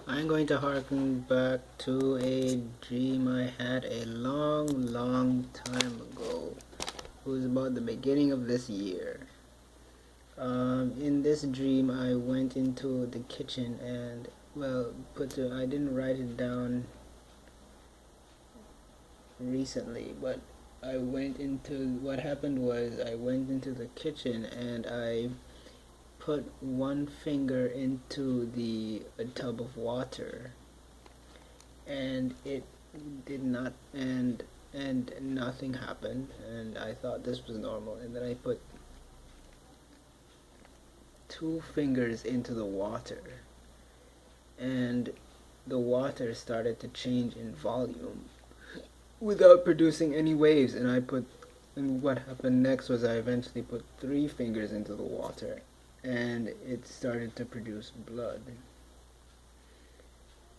I'm going to harken back to a dream I had a long time ago. It was about the beginning of this year. In this dream, I went into the kitchen and, I didn't write it down recently, but what happened was I went into the kitchen and I put one finger into a tub of water, and it did not, and nothing happened, and I thought this was normal. And then I put two fingers into the water, and the water started to change in volume without producing any waves. And what happened next was I eventually put three fingers into the water, and it started to produce blood.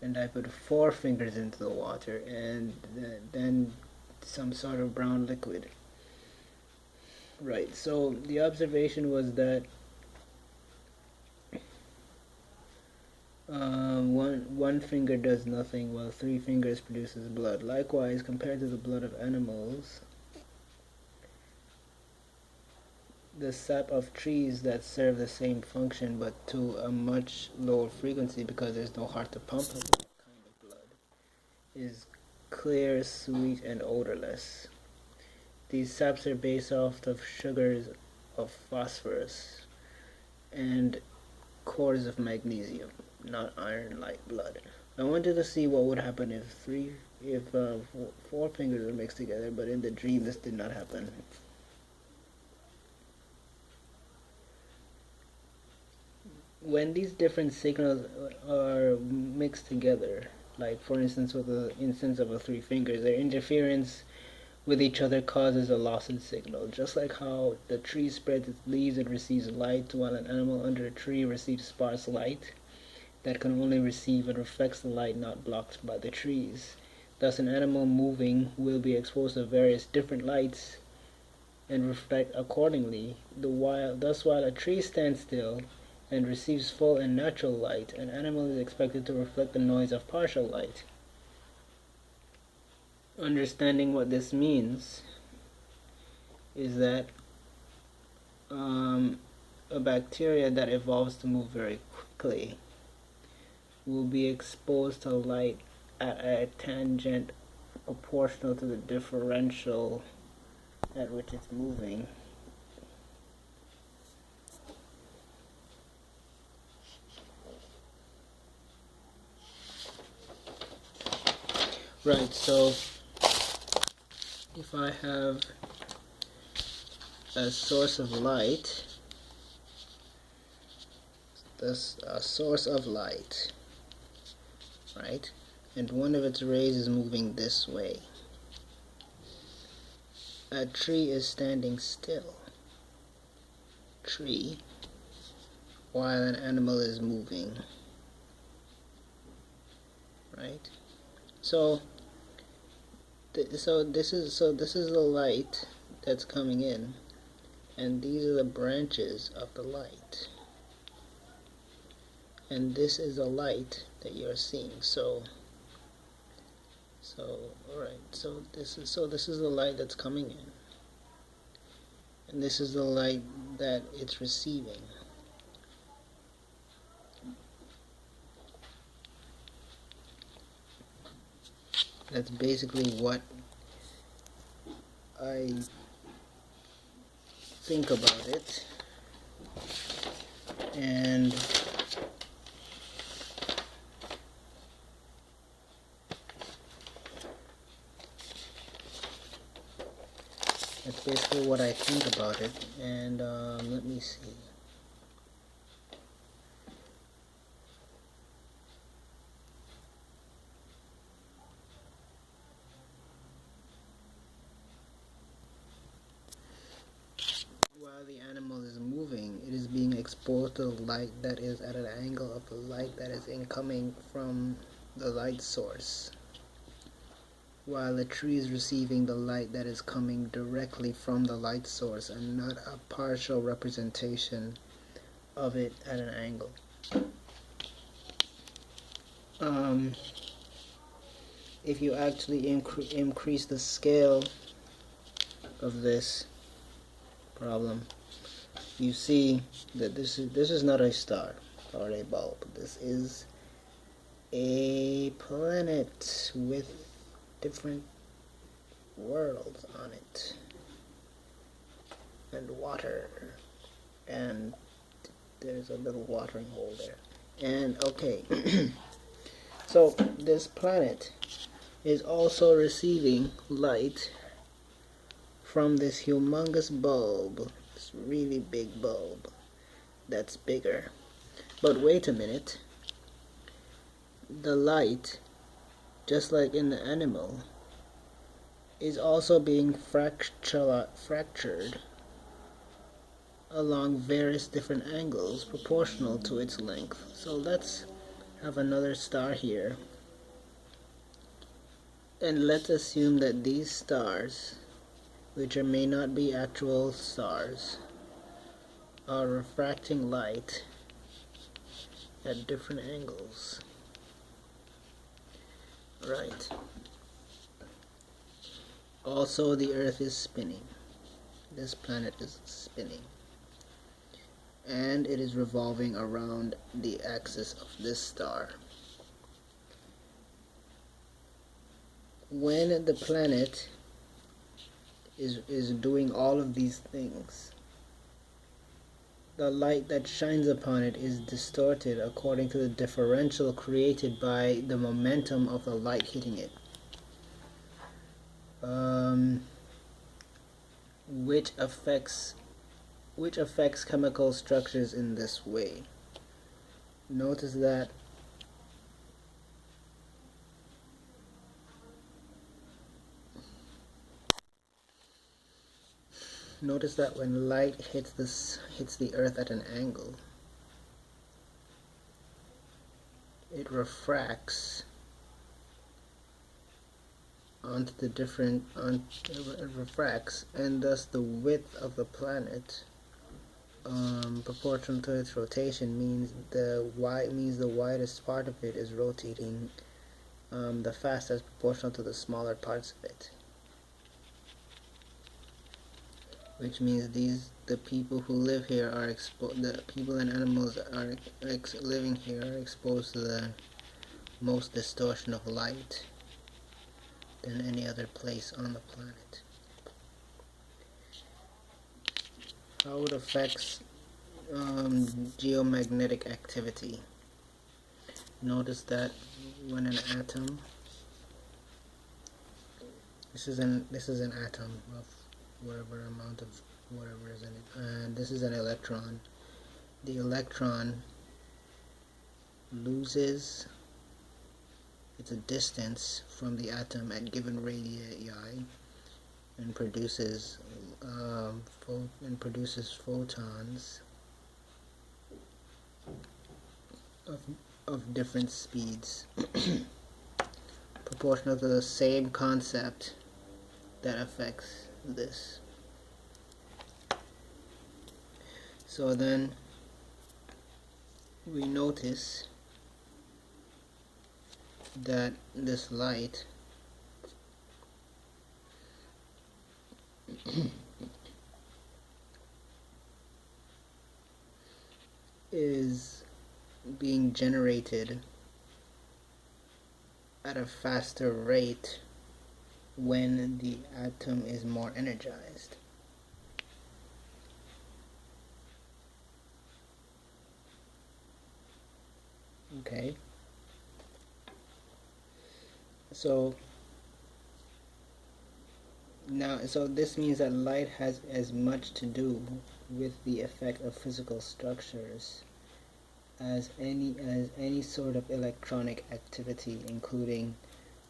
And I put four fingers into the water, and then some sort of brown liquid. Right, so the observation was that one finger does nothing while three fingers produces blood. Likewise, compared to the blood of animals, the sap of trees that serve the same function but to a much lower frequency because there's no heart to pump that kind of blood is clear, sweet, and odorless. These saps are based off of sugars of phosphorus and cores of magnesium, not iron like blood. I wanted to see what would happen if four fingers were mixed together, but in the dream this did not happen. When these different signals are mixed together, like for instance with the instance of three fingers, their interference with each other causes a loss in signal, just like how the tree spreads its leaves and receives light, while an animal under a tree receives sparse light that can only receive and reflects the light not blocked by the trees. Thus, an animal moving will be exposed to various different lights and reflect accordingly. Thus, while a tree stands still and receives full and natural light, an animal is expected to reflect the noise of partial light. Understanding what this means is that a bacteria that evolves to move very quickly will be exposed to light at a tangent proportional to the differential at which it's moving. Right, so if I have a source of light, right, and one of its rays is moving this way. A tree is standing still, while an animal is moving, right? So this is the light that's coming in, and these are the branches of the light, and this is the light that you're seeing. So this is the light that's coming in, and this is the light that it's receiving. That's basically what I think about it, and that's basically what I think about it. And let me see. While the animal is moving, it is being exposed to light that is at an angle of the light that is incoming from the light source, while the tree is receiving the light that is coming directly from the light source and not a partial representation of it at an angle. um, if you actually increase the scale of this problem, you see that this is not a star or a bulb. This is a planet with different worlds on it, and water, and there's a little watering hole there. And okay, so this planet is also receiving light from this humongous bulb, this really big bulb that's bigger. But wait a minute, the light, just like in the animal, is also being fractured along various different angles proportional to its length. So let's have another star here, and let's assume that these stars, which may not be actual stars, are refracting light at different angles. Right. Also, the Earth is spinning. This planet is spinning, and it is revolving around the axis of this star. When the planet is doing all of these things, the light that shines upon it is distorted according to the differential created by the momentum of the light hitting it, which affects chemical structures in this way. Notice that when light hits the Earth at an angle, it refracts onto the refracts, and thus the width of the planet, proportional to its rotation, means the widest part of it is rotating the fastest, proportional to the smaller parts of it. Which means the people who live here are the people and animals are living here are exposed to the most distortion of light than any other place on the planet. How it affects geomagnetic activity. Notice that when an atom, this is an atom of whatever amount of whatever is in it, and this is an electron. The electron loses its distance from the atom at given radii and produces photons of different speeds, proportional to the same concept that affects this. So then we notice that this light is being generated at a faster rate when the atom is more energized. Okay, so this means that light has as much to do with the effect of physical structures as any sort of electronic activity, including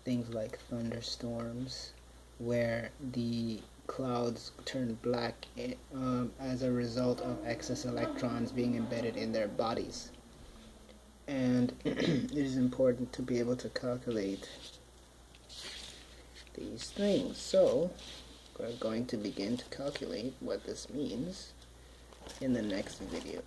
things like thunderstorms, where the clouds turn black as a result of excess electrons being embedded in their bodies. And it is important to be able to calculate these things. So we're going to begin to calculate what this means in the next video.